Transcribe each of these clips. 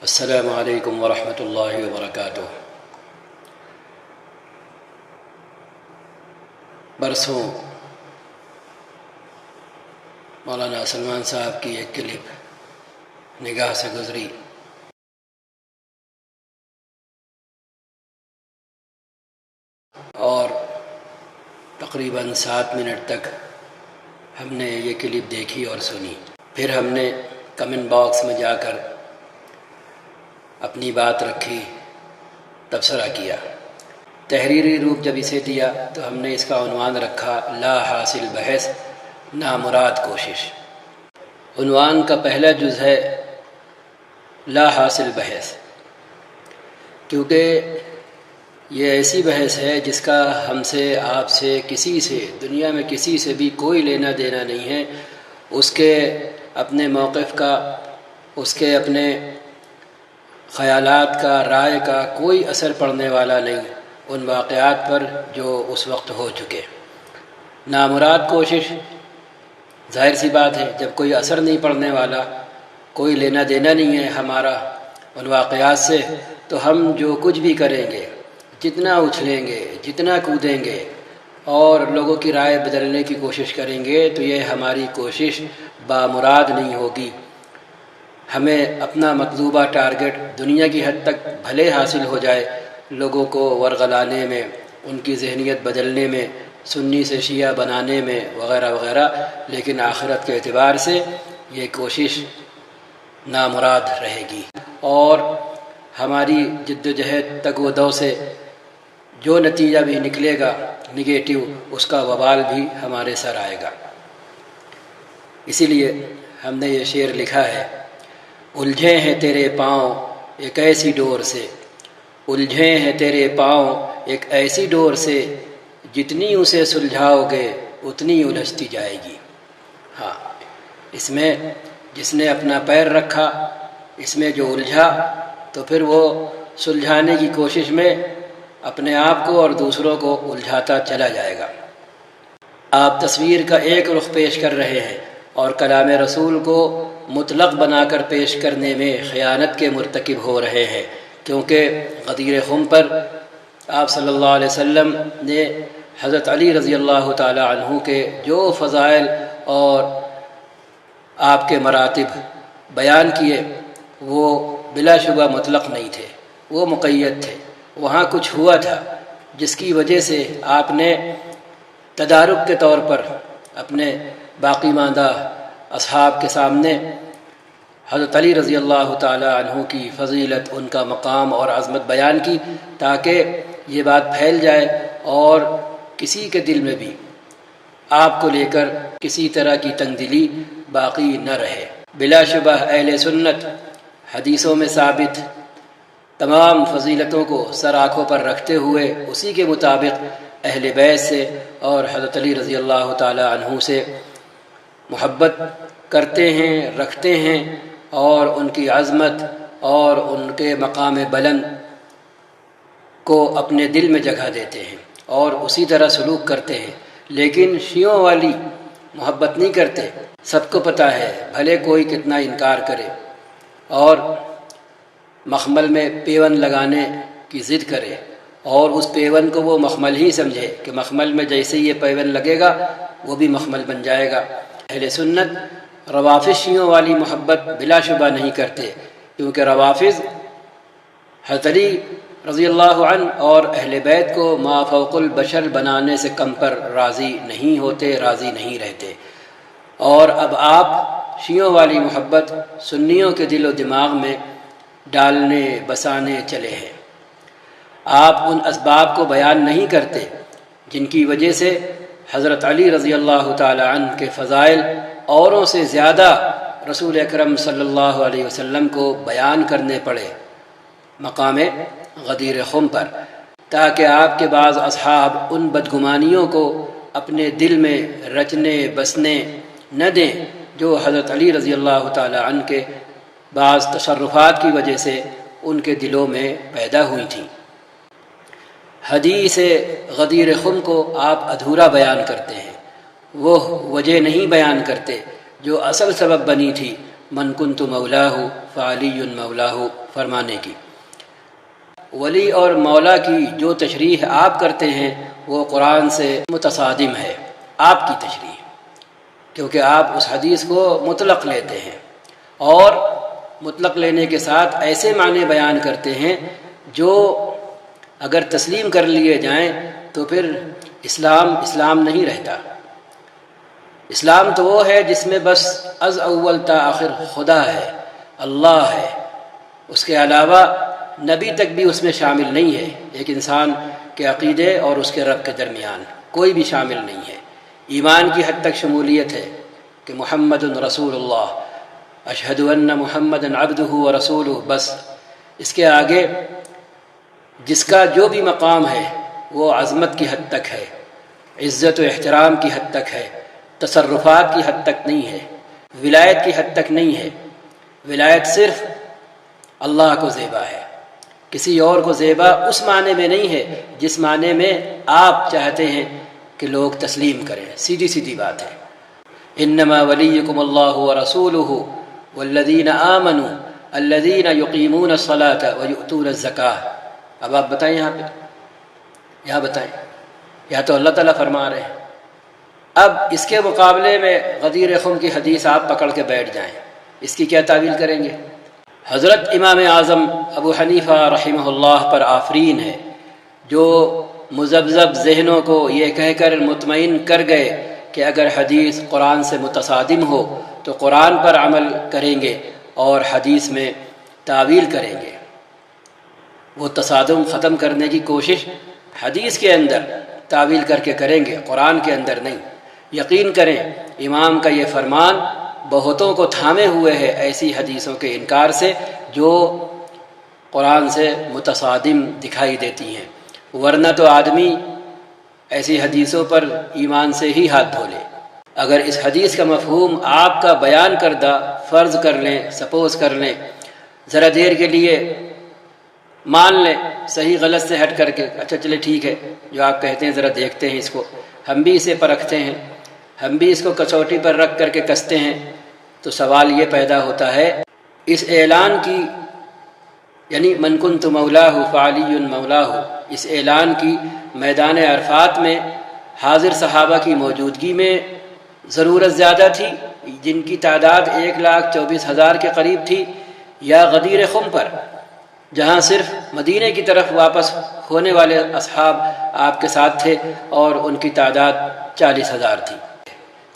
السلام علیکم ورحمۃ اللہ وبرکاتہ۔ برسوں مولانا سلمان صاحب کی ایک کلپ نگاہ سے گزری اور تقریباً 7 منٹ تک ہم نے یہ کلپ دیکھی اور سنی۔ پھر ہم نے کمنٹ باکس میں جا کر اپنی بات رکھی، تبصرہ کیا۔ تحریری روپ جب اسے دیا تو ہم نے اس کا عنوان رکھا لا حاصل بحث نامراد کوشش۔ عنوان کا پہلا جز ہے لا حاصل بحث، کیونکہ یہ ایسی بحث ہے جس کا ہم سے، آپ سے، کسی سے، دنیا میں کسی سے بھی کوئی لینا دینا نہیں ہے۔ اس کے اپنے موقف کا، اس کے اپنے خیالات کا، رائے کا کوئی اثر پڑنے والا نہیں ان واقعات پر جو اس وقت ہو چکے۔ نامراد کوشش، ظاہر سی بات ہے، جب کوئی اثر نہیں پڑنے والا، کوئی لینا دینا نہیں ہے ہمارا ان واقعات سے، تو ہم جو کچھ بھی کریں گے، جتنا اچھلیں گے، جتنا کودیں گے اور لوگوں کی رائے بدلنے کی کوشش کریں گے تو یہ ہماری کوشش بامراد نہیں ہوگی۔ ہمیں اپنا مطلوبہ ٹارگٹ دنیا کی حد تک بھلے حاصل ہو جائے، لوگوں کو ورغلانے میں، ان کی ذہنیت بدلنے میں، سنی سے شیعہ بنانے میں وغیرہ وغیرہ، لیکن آخرت کے اعتبار سے یہ کوشش نامراد رہے گی، اور ہماری جد و جہد تگ و دو سے جو نتیجہ بھی نکلے گا نگیٹو، اس کا وبال بھی ہمارے سر آئے گا۔ اسی لیے ہم نے یہ شعر لکھا ہے، الجھے ہیں تیرے پاؤں ایک ایسی ڈور سے، الجھے ہیں تیرے پاؤں ایک ایسی ڈور سے، جتنی اسے سلجھاؤ گے اتنی الجھتی جائے گی۔ ہاں، اس میں جس نے اپنا پیر رکھا، اس میں جو الجھا، تو پھر وہ سلجھانے کی کوشش میں اپنے آپ کو اور دوسروں کو الجھاتا چلا جائے گا۔ آپ تصویر کا ایک رخ پیش کر رہے ہیں اور کلام رسول کو مطلق بنا کر پیش کرنے میں خیانت کے مرتکب ہو رہے ہیں، کیونکہ غدیر خم پر آپ صلی اللہ علیہ وسلم نے حضرت علی رضی اللہ تعالی عنہ کے جو فضائل اور آپ کے مراتب بیان کیے وہ بلا شبہ مطلق نہیں تھے، وہ مقید تھے۔ وہاں کچھ ہوا تھا جس کی وجہ سے آپ نے تدارک کے طور پر اپنے باقی ماندہ اصحاب کے سامنے حضرت علی رضی اللہ تعالی عنہ کی فضیلت، ان کا مقام اور عظمت بیان کی، تاکہ یہ بات پھیل جائے اور کسی کے دل میں بھی آپ کو لے کر کسی طرح کی تنگدلی باقی نہ رہے۔ بلا شبہ اہل سنت حدیثوں میں ثابت تمام فضیلتوں کو سر آنکھوں پر رکھتے ہوئے اسی کے مطابق اہل بیت سے اور حضرت علی رضی اللہ تعالی عنہ سے محبت کرتے ہیں، رکھتے ہیں، اور ان کی عظمت اور ان کے مقام بلند کو اپنے دل میں جگہ دیتے ہیں اور اسی طرح سلوک کرتے ہیں۔ لیکن شیعوں والی محبت نہیں کرتے، سب کو پتہ ہے، بھلے کوئی کتنا انکار کرے اور مخمل میں پیون لگانے کی ضد کرے، اور اس پیون کو وہ مخمل ہی سمجھے کہ مخمل میں جیسے یہ پیون لگے گا وہ بھی مخمل بن جائے گا۔ اہل سنت روافض شیعوں والی محبت بلا شبہ نہیں کرتے، کیونکہ روافض حضرت علی رضی اللہ عنہ اور اہل بیت کو ما فوق البشر بنانے سے کم پر راضی نہیں ہوتے، راضی نہیں رہتے۔ اور اب آپ شیعوں والی محبت سنیوں کے دل و دماغ میں ڈالنے بسانے چلے ہیں۔ آپ ان اسباب کو بیان نہیں کرتے جن کی وجہ سے حضرت علی رضی اللہ تعالی عنہ کے فضائل اوروں سے زیادہ رسول اکرم صلی اللہ علیہ وسلم کو بیان کرنے پڑے مقام غدیر خم پر، تاکہ آپ کے بعض اصحاب ان بدگمانیوں کو اپنے دل میں رچنے بسنے نہ دیں جو حضرت علی رضی اللہ تعالی عنہ کے بعض تصرفات کی وجہ سے ان کے دلوں میں پیدا ہوئی تھیں۔ حدیث غدیر خم کو آپ ادھورا بیان کرتے ہیں، وہ وجہ نہیں بیان کرتے جو اصل سبب بنی تھی من کنت مولاہ فعلی مولاہ فرمانے کی۔ ولی اور مولا کی جو تشریح آپ کرتے ہیں وہ قرآن سے متصادم ہے، آپ کی تشریح، کیونکہ آپ اس حدیث کو مطلق لیتے ہیں اور مطلق لینے کے ساتھ ایسے معنی بیان کرتے ہیں جو اگر تسلیم کر لیے جائیں تو پھر اسلام نہیں رہتا۔ اسلام تو وہ ہے جس میں بس از اول تا آخر خدا ہے، اللہ ہے، اس کے علاوہ نبی تک بھی اس میں شامل نہیں ہے، ایک انسان کے عقیدے اور اس کے رب کے درمیان کوئی بھی شامل نہیں ہے۔ ایمان کی حد تک شمولیت ہے کہ محمد رسول اللہ، اشہد ان محمد عبدہ و رسولہ، بس اس کے آگے جس کا جو بھی مقام ہے وہ عظمت کی حد تک ہے، عزت و احترام کی حد تک ہے، تصرفات کی حد تک نہیں ہے، ولایت کی حد تک نہیں ہے۔ ولایت صرف اللہ کو زیبا ہے، کسی اور کو زیبا اس معنی میں نہیں ہے جس معنی میں آپ چاہتے ہیں کہ لوگ تسلیم کریں۔ سیدھی سیدھی بات ہے، انما ولیکم اللہ ورسولہ والذین آمنوا الذین یقیمون الصلاۃ ویؤتون الزکاۃ۔ اب آپ بتائیں یہاں بتائیں، یا تو اللہ تعالیٰ فرما رہے ہیں۔ اب اس کے مقابلے میں غدیر خم کی حدیث آپ پکڑ کے بیٹھ جائیں، اس کی کیا تعویل کریں گے؟ حضرت امام اعظم ابو حنیفہ رحمہ اللہ پر آفرین ہے، جو مذبذب ذہنوں کو یہ کہہ کر مطمئن کر گئے کہ اگر حدیث قرآن سے متصادم ہو تو قرآن پر عمل کریں گے اور حدیث میں تعویل کریں گے۔ وہ تصادم ختم کرنے کی کوشش حدیث کے اندر تعویل کر کے کریں گے، قرآن کے اندر نہیں۔ یقین کریں امام کا یہ فرمان بہتوں کو تھامے ہوئے ہے ایسی حدیثوں کے انکار سے جو قرآن سے متصادم دکھائی دیتی ہیں، ورنہ تو آدمی ایسی حدیثوں پر ایمان سے ہی ہاتھ دھو لے۔ اگر اس حدیث کا مفہوم آپ کا بیان کردہ فرض کر لیں، سپوز کر لیں، ذرا دیر کے لیے مان لیں صحیح غلط سے ہٹ کر کے، اچھا چلے ٹھیک ہے جو آپ کہتے ہیں ذرا دیکھتے ہیں اس کو، ہم بھی اسے پرکھتے ہیں، ہم بھی اس کو کسوٹی پر رکھ کر کے کستے ہیں، تو سوال یہ پیدا ہوتا ہے اس اعلان کی، یعنی من کنت مولاہ فعلی مولاہ، اس اعلان کی میدان عرفات میں حاضر صحابہ کی موجودگی میں ضرورت زیادہ تھی جن کی تعداد 1,24,000 کے قریب تھی، یا غدیر خم پر جہاں صرف مدینے کی طرف واپس ہونے والے اصحاب آپ کے ساتھ تھے اور ان کی تعداد 40,000 تھی؟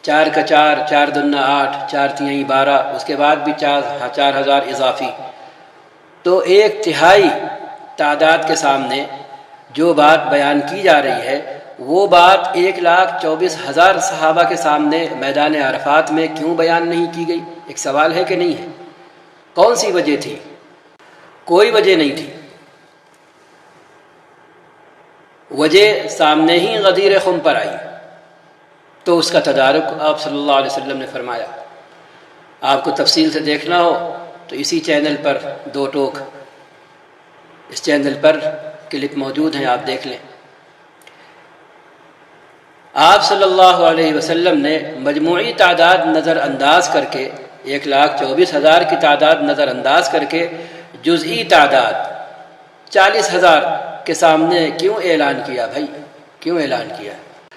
4 کا 4، 4 دنا 8، 4 تیائیں 12، اس کے بعد بھی 4,000 اضافی، تو 1/3 تعداد کے سامنے جو بات بیان کی جا رہی ہے وہ بات 1,24,000 صحابہ کے سامنے میدان عرفات میں کیوں بیان نہیں کی گئی؟ ایک سوال ہے کہ نہیں ہے؟ کون سی وجہ تھی؟ کوئی وجہ نہیں تھی، وجہ سامنے ہی غدیر خم پر آئی، تو اس کا تدارک آپ صلی اللہ علیہ وسلم نے فرمایا۔ آپ کو تفصیل سے دیکھنا ہو تو اسی چینل پر 2 ٹوک، اس چینل پر کلپ موجود ہیں، آپ دیکھ لیں۔ آپ صلی اللہ علیہ وسلم نے مجموعی تعداد نظر انداز کر کے 1,24,000 کی تعداد نظر انداز کر کے جزئی تعداد 40,000 کے سامنے کیوں اعلان کیا بھائی؟ کیوں اعلان کیا؟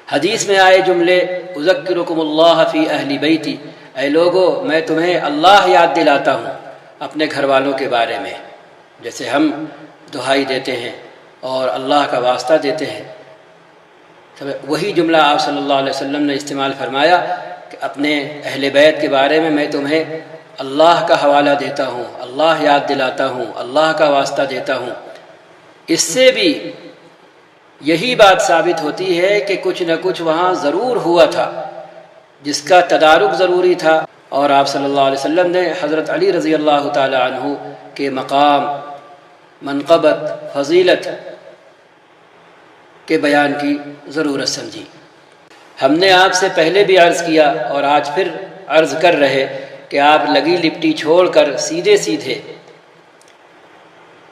حدیث میں آئے جملے اذکرکم اللہ فی اہل بیتی، اے لوگو میں تمہیں اللہ یاد دلاتا ہوں اپنے گھر والوں کے بارے میں، جیسے ہم دہائی دیتے ہیں اور اللہ کا واسطہ دیتے ہیں، وہی جملہ آپ صلی اللہ علیہ وسلم نے استعمال فرمایا کہ اپنے اہل بیت کے بارے میں میں تمہیں اللہ کا حوالہ دیتا ہوں، اللہ یاد دلاتا ہوں، اللہ کا واسطہ دیتا ہوں۔ اس سے بھی یہی بات ثابت ہوتی ہے کہ کچھ نہ کچھ وہاں ضرور ہوا تھا جس کا تدارک ضروری تھا، اور آپ صلی اللہ علیہ وسلم نے حضرت علی رضی اللہ تعالی عنہ کے مقام، منقبت، فضیلت کے بیان کی ضرورت سمجھی۔ ہم نے آپ سے پہلے بھی عرض کیا اور آج پھر عرض کر رہے کہ آپ لگی لپٹی چھوڑ کر سیدھے سیدھے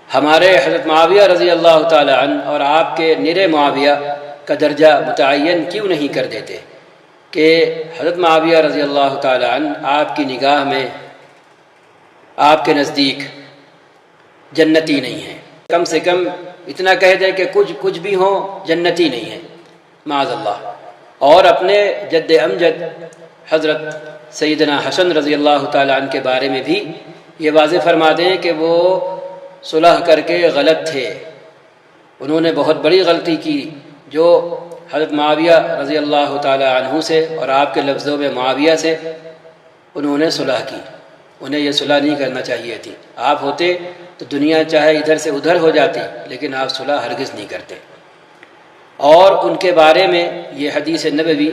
ہمارے حضرت معاویہ رضی اللہ تعالی عنہ اور آپ کے نرے معاویہ کا درجہ متعین کیوں نہیں کر دیتے کہ حضرت معاویہ رضی اللہ تعالی عنہ آپ کی نگاہ میں آپ کے نزدیک جنتی نہیں ہیں، کم سے کم اتنا کہہ دیں کہ کچھ بھی ہوں جنتی نہیں ہیں معاذ اللہ، اور اپنے جد امجد حضرت سیدنا حسن رضی اللہ تعالیٰ عنہ کے بارے میں بھی یہ واضح فرما دیں کہ وہ صلح کر کے غلط تھے، انہوں نے بہت بڑی غلطی کی جو حضرت معاویہ رضی اللہ تعالیٰ عنہ سے اور آپ کے لفظوں میں معاویہ سے انہوں نے صلح کی، انہیں یہ صلح نہیں کرنا چاہیے تھی، آپ ہوتے تو دنیا چاہے ادھر سے ادھر ہو جاتی لیکن آپ صلح ہرگز نہیں کرتے۔ اور ان کے بارے میں یہ حدیث نبوی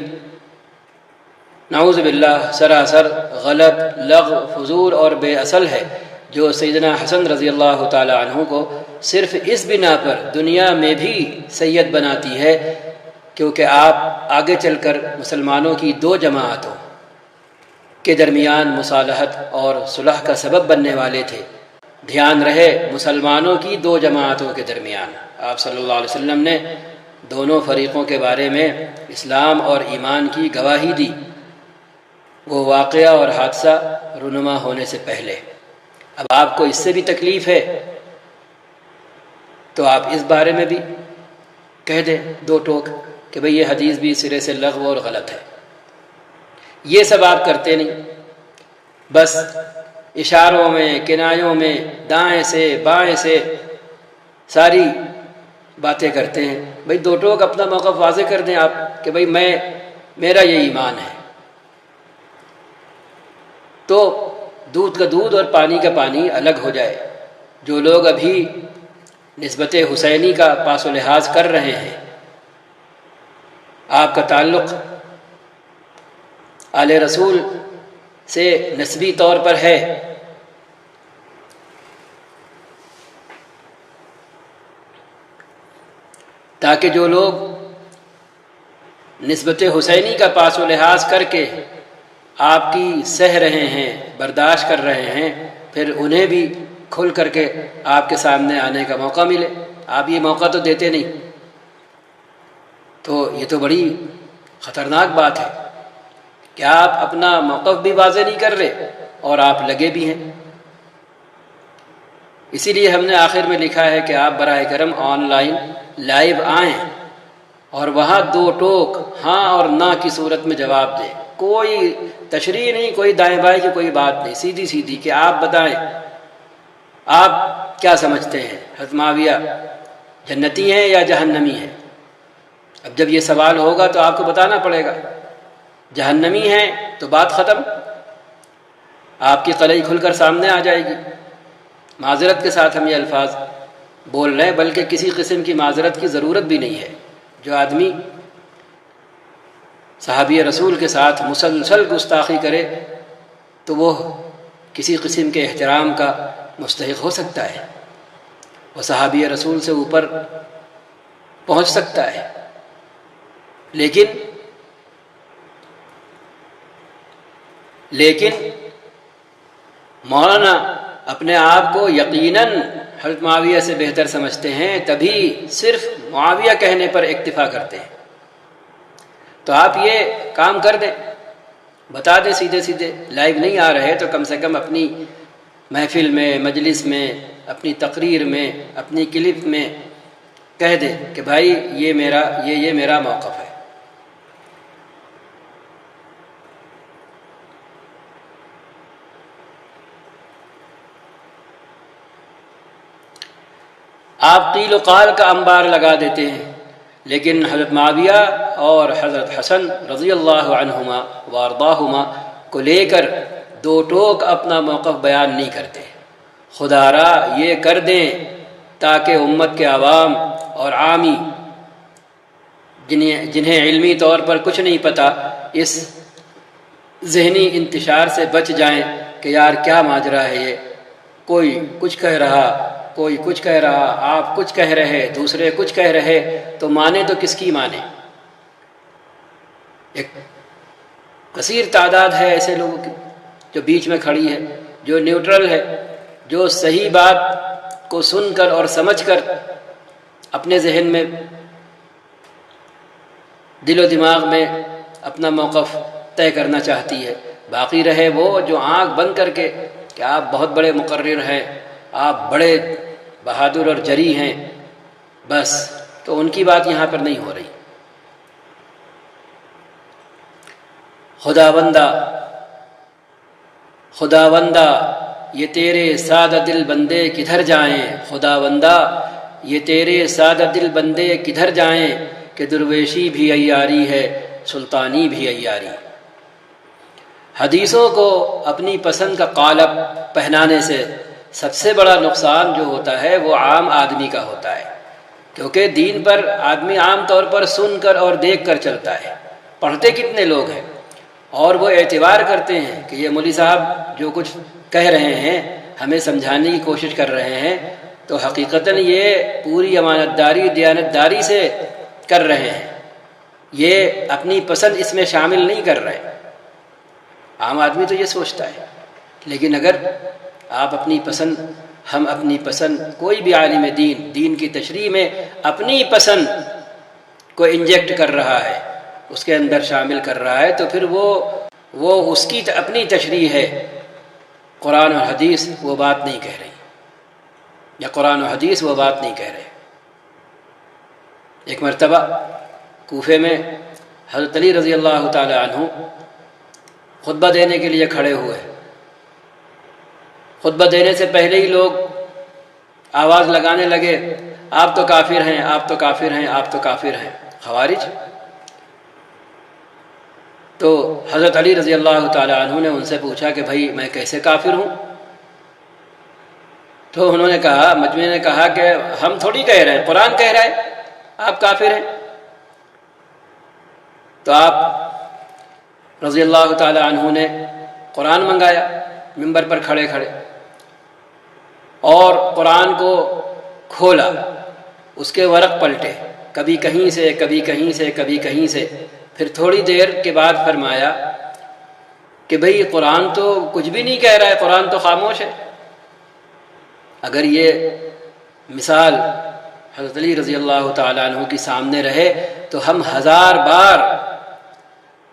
نعوذ باللہ سراسر غلط، لغو، فضول اور بے اصل ہے، جو سیدنا حسن رضی اللہ تعالی عنہ کو صرف اس بنا پر دنیا میں بھی سید بناتی ہے کیونکہ آپ آگے چل کر مسلمانوں کی دو جماعتوں کے درمیان مصالحت اور صلح کا سبب بننے والے تھے۔ دھیان رہے، مسلمانوں کی دو جماعتوں کے درمیان آپ صلی اللہ علیہ وسلم نے دونوں فریقوں کے بارے میں اسلام اور ایمان کی گواہی دی، وہ واقعہ اور حادثہ رونما ہونے سے پہلے۔ اب آپ کو اس سے بھی تکلیف ہے تو آپ اس بارے میں بھی کہہ دیں دو ٹوک کہ بھئی یہ حدیث بھی سرے سے لغو اور غلط ہے۔ یہ سب آپ کرتے نہیں، بس اشاروں میں، کنایوں میں، دائیں سے بائیں سے ساری باتیں کرتے ہیں۔ بھئی دو ٹوک اپنا موقف واضح کر دیں آپ کہ بھئی میرا یہ ایمان ہے، تو دودھ کا دودھ اور پانی کا پانی الگ ہو جائے۔ جو لوگ ابھی نسبت حسینی کا پاس و لحاظ کر رہے ہیں، آپ کا تعلق آل رسول سے نسبی طور پر ہے، تاکہ جو لوگ نسبت حسینی کا پاس و لحاظ کر کے آپ کی سہ رہے ہیں، برداشت کر رہے ہیں، پھر انہیں بھی کھل کر کے آپ کے سامنے آنے کا موقع ملے۔ آپ یہ موقع تو دیتے نہیں، تو یہ تو بڑی خطرناک بات ہے کہ آپ اپنا موقف بھی واضح نہیں کر رہے اور آپ لگے بھی ہیں۔ اسی لیے ہم نے آخر میں لکھا ہے کہ آپ براہ کرم آن لائن لائیو آئیں اور وہاں دو ٹوک ہاں اور نہ کی صورت میں جواب دیں، کوئی تشریح نہیں، کوئی دائیں بائیں کی کوئی بات نہیں، سیدھی سیدھی کہ آپ بتائیں آپ کیا سمجھتے ہیں، حضرت معاویہ جنتی ہیں یا جہنمی ہیں؟ اب جب یہ سوال ہوگا تو آپ کو بتانا پڑے گا، جہنمی ہیں تو بات ختم، آپ کی قلعی کھل کر سامنے آ جائے گی۔ معذرت کے ساتھ ہم یہ الفاظ بول رہے ہیں، بلکہ کسی قسم کی معذرت کی ضرورت بھی نہیں ہے۔ جو آدمی صحابی رسول کے ساتھ مسلسل گستاخی کرے تو وہ کسی قسم کے احترام کا مستحق ہو سکتا ہے، وہ صحابی رسول سے اوپر پہنچ سکتا ہے، لیکن مولانا اپنے آپ کو یقیناً حضرت معاویہ سے بہتر سمجھتے ہیں، تبھی صرف معاویہ کہنے پر اکتفا کرتے ہیں۔ تو آپ یہ کام کر دیں، بتا دیں سیدھے سیدھے، لائیو نہیں آ رہے تو کم سے کم اپنی محفل میں، مجلس میں، اپنی تقریر میں، اپنی کلپ میں کہہ دیں کہ بھائی یہ میرا موقف ہے۔ آپ قیل و قال کا انبار لگا دیتے ہیں، لیکن حضرت معاویہ اور حضرت حسن رضی اللہ عنہما وارضاہما کو لے کر دو ٹوک اپنا موقف بیان نہیں کرتے۔ خدا را یہ کر دیں تاکہ امت کے عوام اور عامی جنہیں علمی طور پر کچھ نہیں پتہ، اس ذہنی انتشار سے بچ جائیں کہ یار کیا ماجرا ہے یہ، کوئی کچھ کہہ رہا، کوئی کچھ کہہ رہا، آپ کچھ کہہ رہے، دوسرے کچھ کہہ رہے، تو مانے تو کس کی مانے؟ ایک کثیر تعداد ہے ایسے لوگوں کی جو بیچ میں کھڑی ہے، جو نیوٹرل ہے، جو صحیح بات کو سن کر اور سمجھ کر اپنے ذہن میں، دل و دماغ میں اپنا موقف طے کرنا چاہتی ہے۔ باقی رہے وہ جو آنکھ بند کر کے کہ آپ بہت بڑے مقرر ہیں، آپ بڑے بہادر اور جری ہیں، بس تو ان کی بات یہاں پر نہیں ہو رہی۔ خداوندہ یہ تیرے سادہ دل بندے کدھر جائیں، خداوندہ یہ تیرے سادہ دل بندے کدھر جائیں، کہ درویشی بھی عیاری ہے، سلطانی بھی عیاری۔ حدیثوں کو اپنی پسند کا قالب پہنانے سے سب سے بڑا نقصان جو ہوتا ہے وہ عام آدمی کا ہوتا ہے، کیونکہ دین پر آدمی عام طور پر سن کر اور دیکھ کر چلتا ہے۔ پڑھتے کتنے لوگ ہیں اور وہ اعتبار کرتے ہیں کہ یہ مولوی صاحب جو کچھ کہہ رہے ہیں ہمیں سمجھانے کی کوشش کر رہے ہیں، تو حقیقتاً یہ پوری امانت داری دیانتداری سے کر رہے ہیں، یہ اپنی پسند اس میں شامل نہیں کر رہے۔ عام آدمی تو یہ سوچتا ہے، لیکن اگر آپ اپنی پسند، ہم اپنی پسند، کوئی بھی عالم دین کی تشریح میں اپنی پسند کو انجیکٹ کر رہا ہے، اس کے اندر شامل کر رہا ہے، تو پھر وہ اس کی اپنی تشریح ہے۔ قرآن و حدیث وہ بات نہیں کہہ رہی، یا قرآن و حدیث وہ بات نہیں کہہ رہے۔ ایک مرتبہ کوفے میں حضرت علی رضی اللہ تعالی عنہ خطبہ دینے کے لیے کھڑے ہوئے۔ خطبہ دینے سے پہلے ہی لوگ آواز لگانے لگے، آپ تو کافر ہیں، آپ تو کافر ہیں، آپ تو کافر ہیں، خوارج۔ تو حضرت علی رضی اللہ تعالی عنہ نے ان سے پوچھا کہ بھائی میں کیسے کافر ہوں؟ تو انہوں نے کہا، مجمع نے کہا کہ ہم تھوڑی کہہ رہے ہیں، قرآن کہہ رہا ہے آپ کافر ہیں۔ تو آپ رضی اللہ تعالی عنہ نے قرآن منگایا منبر پر کھڑے کھڑے، اور قرآن کو کھولا، اس کے ورق پلٹے، کبھی کہیں سے کبھی کہیں سے کبھی کہیں سے، پھر تھوڑی دیر کے بعد فرمایا کہ بھئی قرآن تو کچھ بھی نہیں کہہ رہا ہے، قرآن تو خاموش ہے۔ اگر یہ مثال حضرت علی رضی اللہ تعالیٰ عنہ کی سامنے رہے تو ہم ہزار بار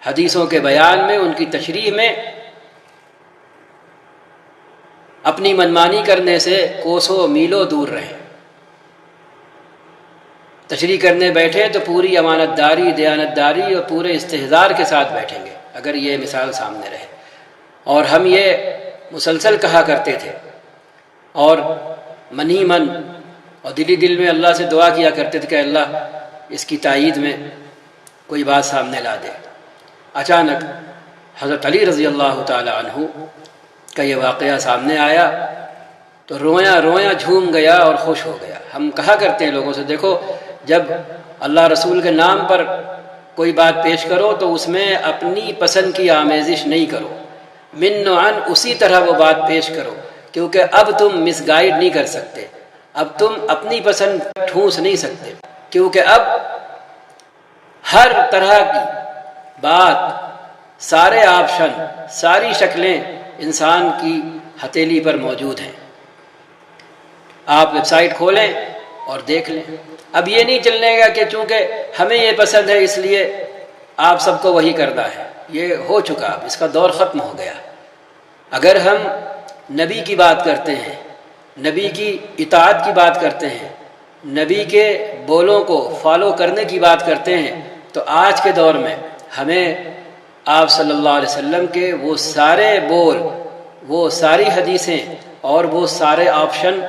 حدیثوں کے بیان میں، ان کی تشریح میں اپنی منمانی کرنے سے کوسوں میلوں دور رہیں۔ تشریح کرنے بیٹھے تو پوری امانت داری، دیانت داری اور پورے استحضار کے ساتھ بیٹھیں گے اگر یہ مثال سامنے رہے۔ اور ہم یہ مسلسل کہا کرتے تھے، اور من ہی من اور دلی دل میں اللہ سے دعا کیا کرتے تھے کہ اللہ اس کی تائید میں کوئی بات سامنے لا دے۔ اچانک حضرت علی رضی اللہ تعالی عنہ کا یہ واقعہ سامنے آیا تو رویا رویا جھوم گیا اور خوش ہو گیا۔ ہم کہا کرتے ہیں لوگوں سے، دیکھو جب اللہ رسول کے نام پر کوئی بات پیش کرو تو اس میں اپنی پسند کی آمیزش نہیں کرو، من و عن اسی طرح وہ بات پیش کرو، کیونکہ اب تم مس گائیڈ نہیں کر سکتے، اب تم اپنی پسند ٹھونس نہیں سکتے، کیونکہ اب ہر طرح کی بات، سارے آپشن، ساری شکلیں انسان کی ہتھیلی پر موجود ہیں۔ آپ ویب سائٹ کھولیں اور دیکھ لیں۔ اب یہ نہیں چلنے گا کہ چونکہ ہمیں یہ پسند ہے اس لیے آپ سب کو وہی کرنا ہے، یہ ہو چکا، اب اس کا دور ختم ہو گیا۔ اگر ہم نبی کی بات کرتے ہیں، نبی کی اطاعت کی بات کرتے ہیں، نبی کے بولوں کو فالو کرنے کی بات کرتے ہیں، تو آج کے دور میں ہمیں آپ صلی اللہ علیہ وسلم کے وہ سارے بول، وہ ساری حدیثیں اور وہ سارے آپشن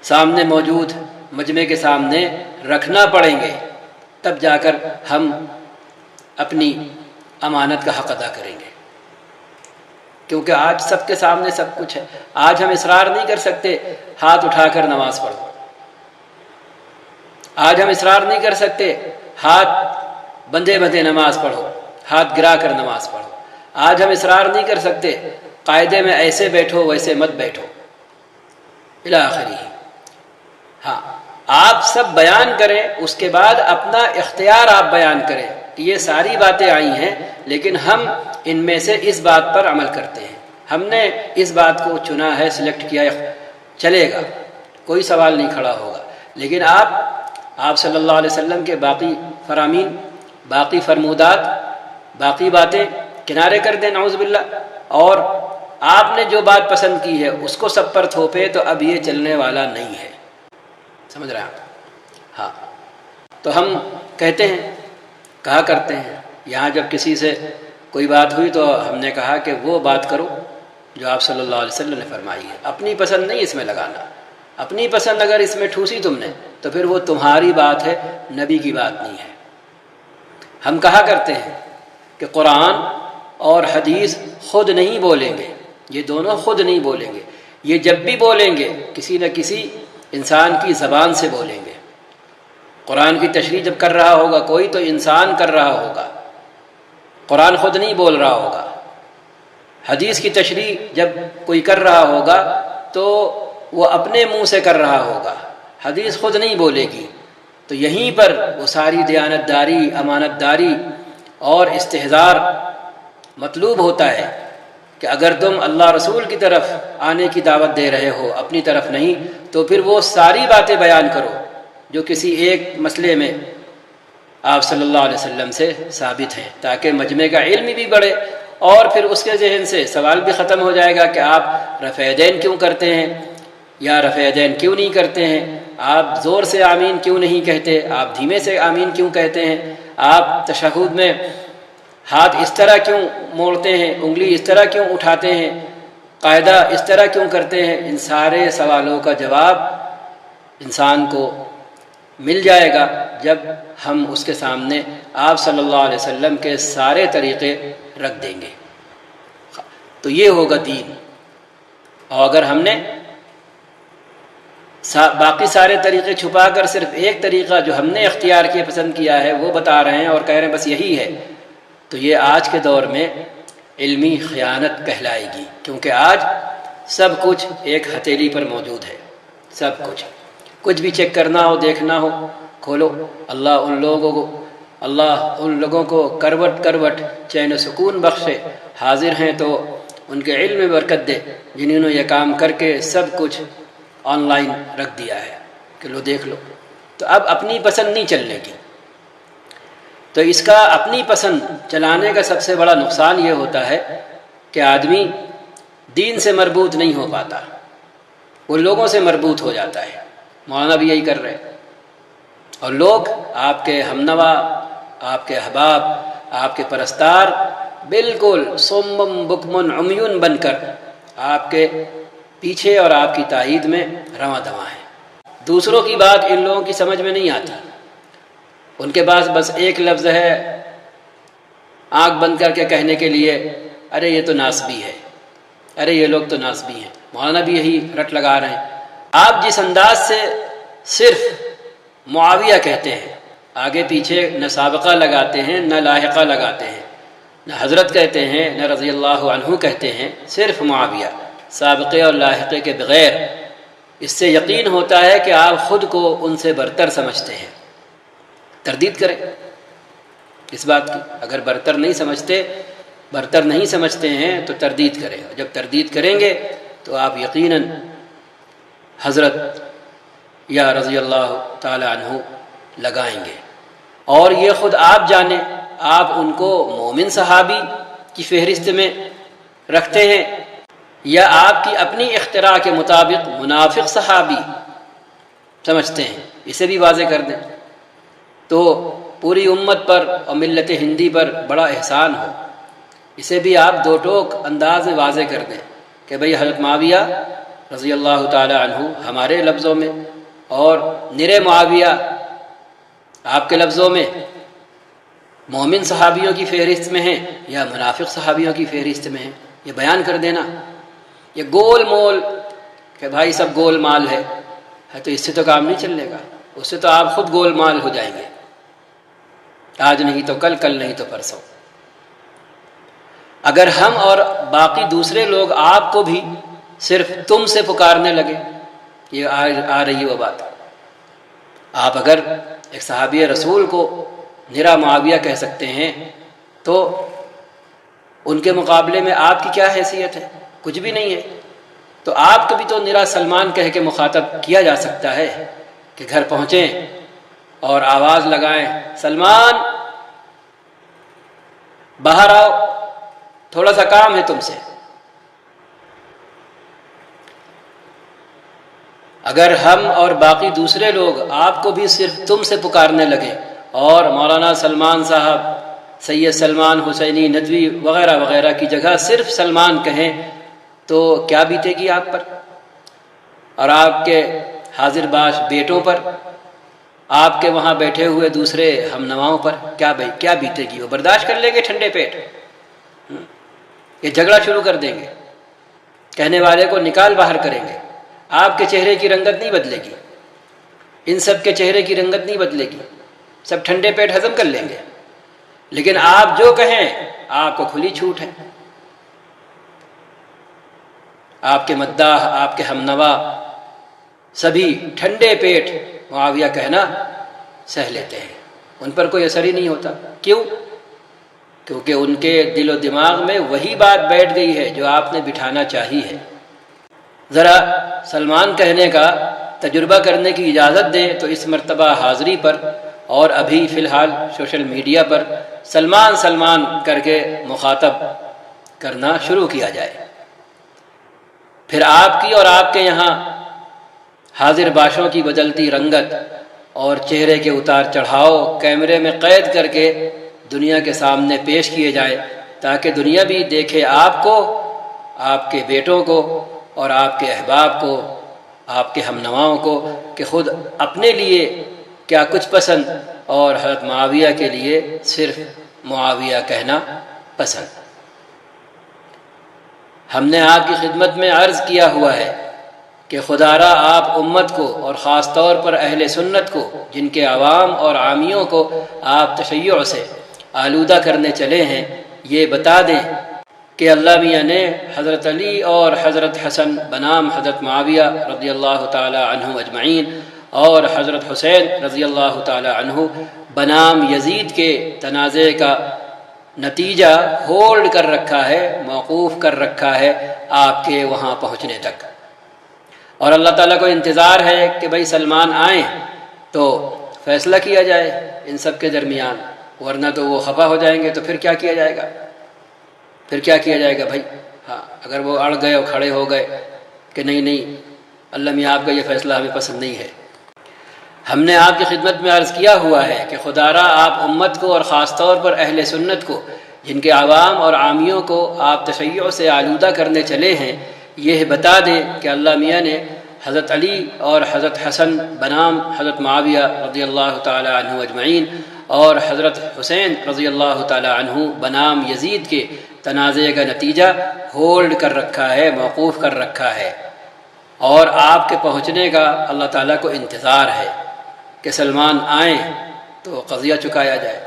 سامنے موجود مجمع کے سامنے رکھنا پڑیں گے، تب جا کر ہم اپنی امانت کا حق ادا کریں گے۔ کیونکہ آج سب کے سامنے سب کچھ ہے۔ آج ہم اصرار نہیں کر سکتے ہاتھ اٹھا کر نماز پڑھو، آج ہم اصرار نہیں کر سکتے ہاتھ بندھے بندھے نماز پڑھو، ہاتھ گرا کر نماز پڑھو، آج ہم اصرار نہیں کر سکتے قاعدے میں ایسے بیٹھو ویسے مت بیٹھو الی آخری۔ ہاں، آپ سب بیان کریں، اس کے بعد اپنا اختیار آپ بیان کریں کہ یہ ساری باتیں آئی ہیں، لیکن ہم ان میں سے اس بات پر عمل کرتے ہیں، ہم نے اس بات کو چنا ہے، سلیکٹ کیا ہے، چلے گا، کوئی سوال نہیں کھڑا ہوگا۔ لیکن آپ صلی اللہ علیہ وسلم کے باقی فرامین، باقی فرمودات، باقی باتیں کنارے کر دیں نعوذ باللہ، اور آپ نے جو بات پسند کی ہے اس کو سب پر تھوپے تو اب یہ چلنے والا نہیں ہے۔ سمجھ رہے ہیں آپ؟ ہاں، تو ہم کہتے ہیں، کہا کرتے ہیں، یہاں جب کسی سے کوئی بات ہوئی تو ہم نے کہا کہ وہ بات کرو جو آپ صلی اللہ علیہ وسلم نے فرمائی ہے، اپنی پسند نہیں اس میں لگانا۔ اپنی پسند اگر اس میں ٹھوسی تم نے تو پھر وہ تمہاری بات ہے، نبی کی بات نہیں ہے۔ ہم کہا کرتے ہیں کہ قرآن اور حدیث خود نہیں بولیں گے، یہ دونوں خود نہیں بولیں گے، یہ جب بھی بولیں گے کسی نہ کسی انسان کی زبان سے بولیں گے۔ قرآن کی تشریح جب کر رہا ہوگا کوئی تو انسان کر رہا ہوگا، قرآن خود نہیں بول رہا ہوگا۔ حدیث کی تشریح جب کوئی کر رہا ہوگا تو وہ اپنے منہ سے کر رہا ہوگا، حدیث خود نہیں بولے گی۔ تو یہیں پر وہ ساری دیانت داری، امانت داری اور استحضار مطلوب ہوتا ہے کہ اگر تم اللہ رسول کی طرف آنے کی دعوت دے رہے ہو، اپنی طرف نہیں، تو پھر وہ ساری باتیں بیان کرو جو کسی ایک مسئلے میں آپ صلی اللہ علیہ وسلم سے ثابت ہیں، تاکہ مجمع کا علم بھی بڑھے، اور پھر اس کے ذہن سے سوال بھی ختم ہو جائے گا کہ آپ رفع یدین کیوں کرتے ہیں یا رفع یدین کیوں نہیں کرتے ہیں، آپ زور سے آمین کیوں نہیں کہتے، آپ دھیمے سے آمین کیوں کہتے ہیں، آپ تشہد میں ہاتھ اس طرح کیوں موڑتے ہیں، انگلی اس طرح کیوں اٹھاتے ہیں، قاعدہ اس طرح کیوں کرتے ہیں۔ ان سارے سوالوں کا جواب انسان کو مل جائے گا جب ہم اس کے سامنے آپ صلی اللہ علیہ وسلم کے سارے طریقے رکھ دیں گے، تو یہ ہوگا دین۔ اور اگر ہم نے باقی سارے طریقے چھپا کر صرف ایک طریقہ جو ہم نے اختیار کیا، پسند کیا ہے، وہ بتا رہے ہیں اور کہہ رہے ہیں بس یہی ہے، تو یہ آج کے دور میں علمی خیانت کہلائے گی، کیونکہ آج سب کچھ ایک ہتھیلی پر موجود ہے۔ سب کچھ بھی چیک کرنا ہو، دیکھنا ہو، کھولو۔ اللہ ان لوگوں کو کروٹ کروٹ چین و سکون بخشے، حاضر ہیں تو ان کے علم میں برکت دے، جنہوں نے یہ کام کر کے سب کچھ آن لائن رکھ دیا ہے کہ لو دیکھ لو۔ تو اب اپنی پسند نہیں چلنے کی، تو اس کا اپنی پسند چلانے کا سب سے بڑا نقصان یہ ہوتا ہے کہ آدمی دین سے مربوط نہیں ہو پاتا، وہ لوگوں سے مربوط ہو جاتا ہے۔ مولانا بھی یہی کر رہے ہیں، اور لوگ آپ کے ہمنوا، آپ کے احباب، آپ کے پرستار بالکل صم بکم عمیون بن کر آپ کے پیچھے اور آپ کی تائید میں رواں دواں ہیں۔ دوسروں کی بات ان لوگوں کی سمجھ میں نہیں آتی، ان کے پاس بس ایک لفظ ہے آنکھ بند کر کے کہنے کے لیے، ارے یہ تو ناسبی ہے، ارے یہ لوگ تو ناسبی ہیں۔ مولانا بھی یہی رٹ لگا رہے ہیں۔ آپ جس انداز سے صرف معاویہ کہتے ہیں، آگے پیچھے نہ سابقہ لگاتے ہیں، نہ لاحقہ لگاتے ہیں، نہ حضرت کہتے ہیں، نہ رضی اللہ عنہ کہتے ہیں، صرف معاویہ، سابقے اور لاحقے کے بغیر، اس سے یقین ہوتا ہے کہ آپ خود کو ان سے برتر سمجھتے ہیں۔ تردید کریں اس بات کی، اگر برتر نہیں سمجھتے ہیں تو تردید کریں، جب تردید کریں گے تو آپ یقیناً حضرت یا رضی اللہ تعالی عنہ لگائیں گے، اور یہ خود آپ جانیں، آپ ان کو مومن صحابی کی فہرست میں رکھتے ہیں یا آپ کی اپنی اختراع کے مطابق منافق صحابی سمجھتے ہیں، اسے بھی واضح کر دیں تو پوری امت پر اور ملت ہندی پر بڑا احسان ہو۔ اسے بھی آپ دو ٹوک انداز میں واضح کر دیں کہ بھئی حضرت معاویہ رضی اللہ تعالی عنہ ہمارے لفظوں میں اور نرے معاویہ آپ کے لفظوں میں مومن صحابیوں کی فہرست میں ہیں یا منافق صحابیوں کی فہرست میں ہیں، یہ بیان کر دینا۔ یہ گول مول کہ بھائی سب گول مال ہے تو اس سے تو کام نہیں چلے گا، اس سے تو آپ خود گول مال ہو جائیں گے، آج نہیں تو کل، کل نہیں تو پرسوں۔ اگر ہم اور باقی دوسرے لوگ آپ کو بھی صرف تم سے پکارنے لگے، یہ آ رہی وہ بات، آپ اگر ایک صحابی رسول کو نرا معاویہ کہہ سکتے ہیں تو ان کے مقابلے میں آپ کی کیا حیثیت ہے؟ کچھ بھی نہیں ہے۔ تو آپ کو بھی تو نرا سلمان کہہ کے مخاطب کیا جا سکتا ہے کہ گھر پہنچیں اور آواز لگائیں، سلمان باہر آؤ، تھوڑا سا کام ہے تم سے۔ اگر ہم اور باقی دوسرے لوگ آپ کو بھی صرف تم سے پکارنے لگیں اور مولانا سلمان صاحب، سید سلمان حسینی ندوی وغیرہ وغیرہ کی جگہ صرف سلمان کہیں تو کیا بیتے گی آپ پر اور آپ کے حاضر باش بیٹوں پر، آپ کے وہاں بیٹھے ہوئے دوسرے ہم نواؤں پر کیا بیتے گی؟ وہ برداشت کر لیں گے ٹھنڈے پیٹ؟ یہ جھگڑا شروع کر دیں گے، کہنے والے کو نکال باہر کریں گے۔ آپ کے چہرے کی رنگت نہیں بدلے گی، ان سب کے چہرے کی رنگت نہیں بدلے گی، سب ٹھنڈے پیٹ ہضم کر لیں گے، لیکن آپ جو کہیں آپ کو کھلی چھوٹ ہے۔ آپ کے مداح، آپ کے ہمنوا سبھی ٹھنڈے پیٹ معاویہ کہنا سہ لیتے ہیں، ان پر کوئی اثر ہی نہیں ہوتا۔ کیوں؟ کیونکہ ان کے دل و دماغ میں وہی بات بیٹھ گئی ہے جو آپ نے بٹھانا چاہی ہے۔ ذرا سلمان کہنے کا تجربہ کرنے کی اجازت دیں تو اس مرتبہ حاضری پر اور ابھی فی الحال سوشل میڈیا پر سلمان سلمان کر کے مخاطب کرنا شروع کیا جائے، پھر آپ کی اور آپ کے یہاں حاضر باشوں کی بدلتی رنگت اور چہرے کے اتار چڑھاؤ کیمرے میں قید کر کے دنیا کے سامنے پیش کیے جائے، تاکہ دنیا بھی دیکھے آپ کو، آپ کے بیٹوں کو اور آپ کے احباب کو، آپ کے ہم نواؤں کو کہ خود اپنے لیے کیا کچھ پسند اور حضرت معاویہ کے لیے صرف معاویہ کہنا پسند۔ ہم نے آپ کی خدمت میں عرض کیا ہوا ہے کہ خدارا آپ امت کو اور خاص طور پر اہل سنت کو، جن کے عوام اور عامیوں کو آپ تشیع سے آلودہ کرنے چلے ہیں، یہ بتا دیں کہ اللہ میاں نے حضرت علی اور حضرت حسن بنام حضرت معاویہ رضی اللہ تعالی عنہ اجمعین اور حضرت حسین رضی اللہ تعالی عنہ بنام یزید کے تنازع کا نتیجہ ہولڈ کر رکھا ہے، موقوف کر رکھا ہے آپ کے وہاں پہنچنے تک، اور اللہ تعالیٰ کو انتظار ہے کہ بھائی سلمان آئیں تو فیصلہ کیا جائے ان سب کے درمیان، ورنہ تو وہ خفا ہو جائیں گے تو پھر کیا کیا جائے گا؟ پھر کیا کیا جائے گا بھائی؟ ہاں، اگر وہ اڑ گئے اور کھڑے ہو گئے کہ نہیں اللہ میاں آپ کا یہ فیصلہ ہمیں پسند نہیں ہے۔ ہم نے آپ کی خدمت میں عرض کیا ہوا ہے کہ خدارا آپ امت کو اور خاص طور پر اہل سنت کو، جن کے عوام اور عامیوں کو آپ تشیع سے آلودہ کرنے چلے ہیں، یہ بتا دیں کہ اللہ میاں نے حضرت علی اور حضرت حسن بنام حضرت معاویہ رضی اللہ تعالی عنہ اجمعین اور حضرت حسین رضی اللہ تعالی عنہ بنام یزید کے تنازع کا نتیجہ ہولڈ کر رکھا ہے، موقوف کر رکھا ہے، اور آپ کے پہنچنے کا اللہ تعالیٰ کو انتظار ہے کہ سلمان آئیں تو قضیہ چکایا جائے،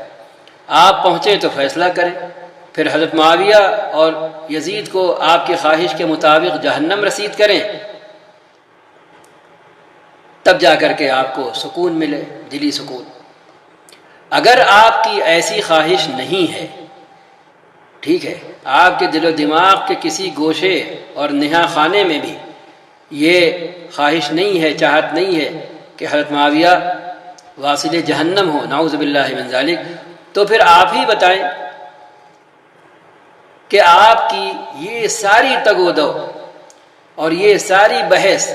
آپ پہنچیں تو فیصلہ کریں، پھر حضرت معاویہ اور یزید کو آپ کی خواہش کے مطابق جہنم رسید کریں، تب جا کر کے آپ کو سکون ملے، دلی سکون۔ اگر آپ کی ایسی خواہش نہیں ہے، ٹھیک ہے، آپ کے دل و دماغ کے کسی گوشے اور نہا خانے میں بھی یہ خواہش نہیں ہے، چاہت نہیں ہے کہ حضرت معاویہ واصل جہنم ہو، نعوذ باللہ من ذالک، تو پھر آپ ہی بتائیں کہ آپ کی یہ ساری تگ و دو اور یہ ساری بحث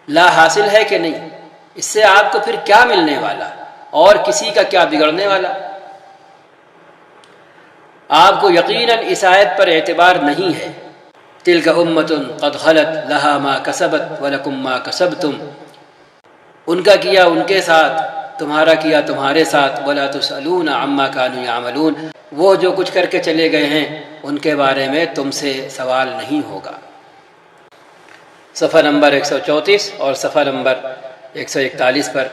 لا حاصل ہے کہ نہیں؟ اس سے آپ کو پھر کیا ملنے والا اور کسی کا کیا بگڑنے والا؟ آپ کو یقیناً اس آیت پر اعتبار نہیں ہے، تلک امۃ قد خلت لہا ما کسبت ولکم ما کسبتم، ان کا کیا ان کے ساتھ، تمہارا کیا تمہارے ساتھ، ولا تسألون عما كانوا يعملون، وہ جو کچھ کر کے چلے گئے ہیں ان کے بارے میں تم سے سوال نہیں ہوگا۔ صفحہ نمبر 134 اور صفحہ نمبر 141 پر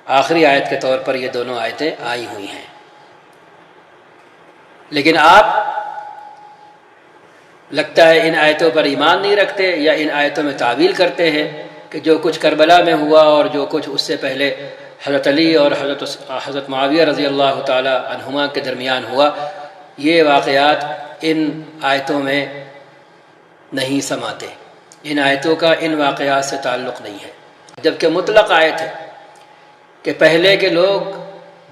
آخری آیت کے طور پر یہ دونوں آیتیں آئی ہوئی ہیں، لیکن آپ لگتا ہے ان آیتوں پر ایمان نہیں رکھتے یا ان آیتوں میں تعویل کرتے ہیں کہ جو کچھ کربلا میں ہوا اور جو کچھ اس سے پہلے حضرت علی اور حضرت معاویہ رضی اللہ تعالی عنہما کے درمیان ہوا، یہ واقعات ان آیتوں میں نہیں سماتے، ان آیتوں کا ان واقعات سے تعلق نہیں ہے، جبکہ مطلق آیت ہے کہ پہلے کے لوگ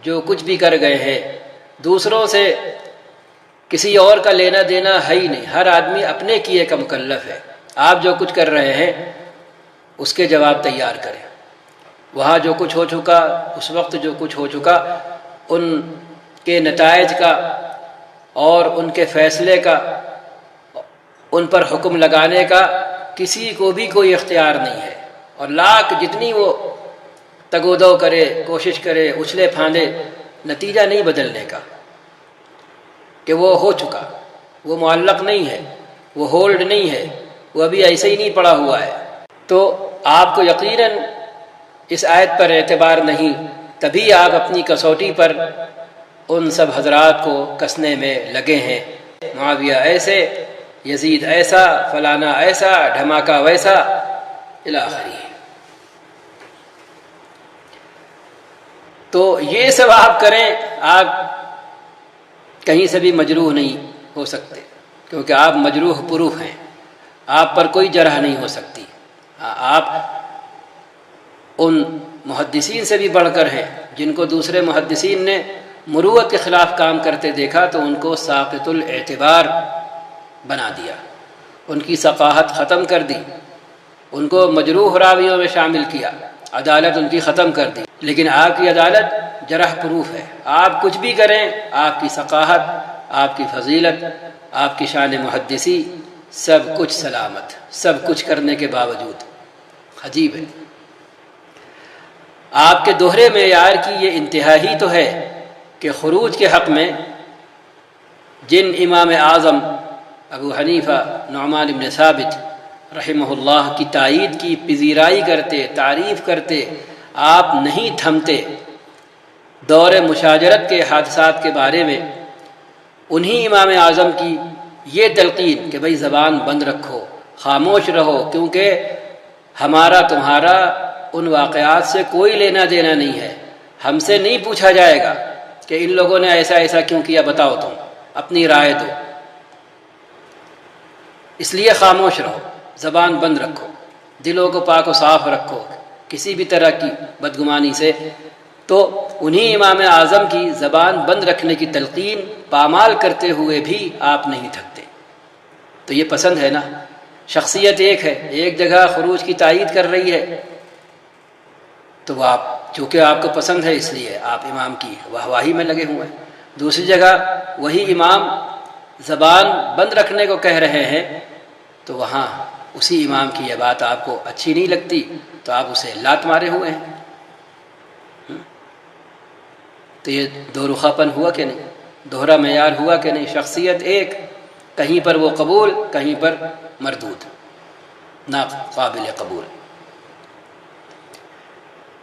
جو کچھ بھی کر گئے ہیں دوسروں سے کسی اور کا لینا دینا ہے ہی نہیں، ہر آدمی اپنے کیے کا مکلف ہے۔ آپ جو کچھ کر رہے ہیں اس کے جواب تیار کریں۔ وہاں جو کچھ ہو چکا، اس وقت جو کچھ ہو چکا، ان کے نتائج کا اور ان کے فیصلے کا، ان پر حکم لگانے کا کسی کو بھی کوئی اختیار نہیں ہے، اور لاکھ جتنی وہ تگ و دو کرے، کوشش کرے، اچھلے پھاندے، نتیجہ نہیں بدلنے کا، کہ وہ ہو چکا، وہ معلق نہیں ہے، وہ ہولڈ نہیں ہے، وہ ابھی ایسے ہی نہیں پڑا ہوا ہے۔ تو آپ کو یقیناً اس آیت پر اعتبار نہیں، تبھی آپ اپنی کسوٹی پر ان سب حضرات کو کسنے میں لگے ہیں، معاویہ ایسے، یزید ایسا، فلانا ایسا، دھماکہ ویسا، الی آخری۔ تو یہ سب آپ کریں، آپ کہیں سے بھی مجروح نہیں ہو سکتے، کیونکہ آپ مجروح پروف ہیں، آپ پر کوئی جرح نہیں ہو سکتی۔ آپ ان محدثین سے بھی بڑھ کر ہیں جن کو دوسرے محدثین نے مروت کے خلاف کام کرتے دیکھا تو ان کو ساقط الاعتبار بنا دیا، ان کی ثقافت ختم کر دی، ان کو مجروح راویوں میں شامل کیا، عدالت ان کی ختم کر دی۔ لیکن آپ کی عدالت جرح پروف ہے، آپ کچھ بھی کریں، آپ کی ثقافت، آپ کی فضیلت، آپ کی شان محدثی، سب کچھ سلامت، سب کچھ کرنے کے باوجود۔ عجیب ہے، آپ کے دوہرے معیار کی یہ انتہا ہی تو ہے کہ خروج کے حق میں جن امام اعظم ابو حنیفہ نعمان بن ثابت رحمہ اللہ کی تائید کی پذیرائی کرتے، تعریف کرتے، آپ نہیں تھمتے دور مشاجرت کے حادثات کے بارے میں، انہی امام اعظم کی یہ تلقین کہ بھئی زبان بند رکھو، خاموش رہو، کیونکہ ہمارا تمہارا ان واقعات سے کوئی لینا دینا نہیں ہے، ہم سے نہیں پوچھا جائے گا کہ ان لوگوں نے ایسا ایسا کیوں کیا، بتاؤ، تم اپنی رائے دو، اس لیے خاموش رہو، زبان بند رکھو، دلوں کو پاک و صاف رکھو کسی بھی طرح کی بدگمانی سے۔ تو انہی امام اعظم کی زبان بند رکھنے کی تلقین پامال کرتے ہوئے بھی آپ نہیں تھکتے۔ تو یہ پسند ہے نا، شخصیت ایک ہے، ایک جگہ خروج کی تائید کر رہی ہے تو وہ آپ، چونکہ آپ کو پسند ہے اس لیے آپ امام کی واہواہی میں لگے ہوئے ہیں، دوسری جگہ وہی امام زبان بند رکھنے کو کہہ رہے ہیں تو وہاں اسی امام کی یہ بات آپ کو اچھی نہیں لگتی تو آپ اسے لات مارے ہوئے ہیں۔ تو یہ دو رخا پن ہوا کہ نہیں، دوہرا معیار ہوا کہ نہیں، شخصیت ایک، کہیں پر وہ قبول، کہیں پر مردود، ناقابل قبول۔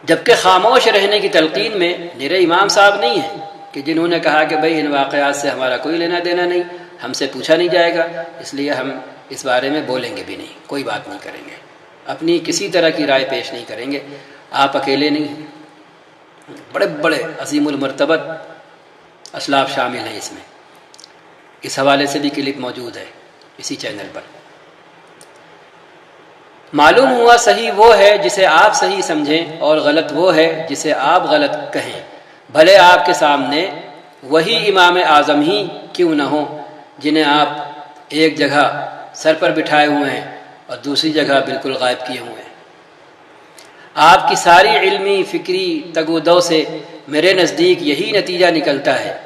جبکہ خاموش رہنے کی تلقین میں میرے امام صاحب نہیں ہیں کہ جنہوں نے کہا کہ بھئی ان واقعات سے ہمارا کوئی لینا دینا نہیں، ہم سے پوچھا نہیں جائے گا، اس لیے ہم اس بارے میں بولیں گے بھی نہیں، کوئی بات نہیں کریں گے، اپنی کسی طرح کی رائے پیش نہیں کریں گے۔ آپ اکیلے نہیں ہیں، بڑے بڑے عظیم المرتبت اسلاف شامل ہیں اس میں۔ اس حوالے سے بھی کلپ موجود ہے اسی چینل پر۔ معلوم ہوا صحیح وہ ہے جسے آپ صحیح سمجھیں، اور غلط وہ ہے جسے آپ غلط کہیں، بھلے آپ کے سامنے وہی امام اعظم ہی کیوں نہ ہوں جنہیں آپ ایک جگہ سر پر بٹھائے ہوئے ہیں اور دوسری جگہ بالکل غائب کیے ہوئے ہیں۔ آپ کی ساری علمی فکری تگ و دو سے میرے نزدیک یہی نتیجہ نکلتا ہے،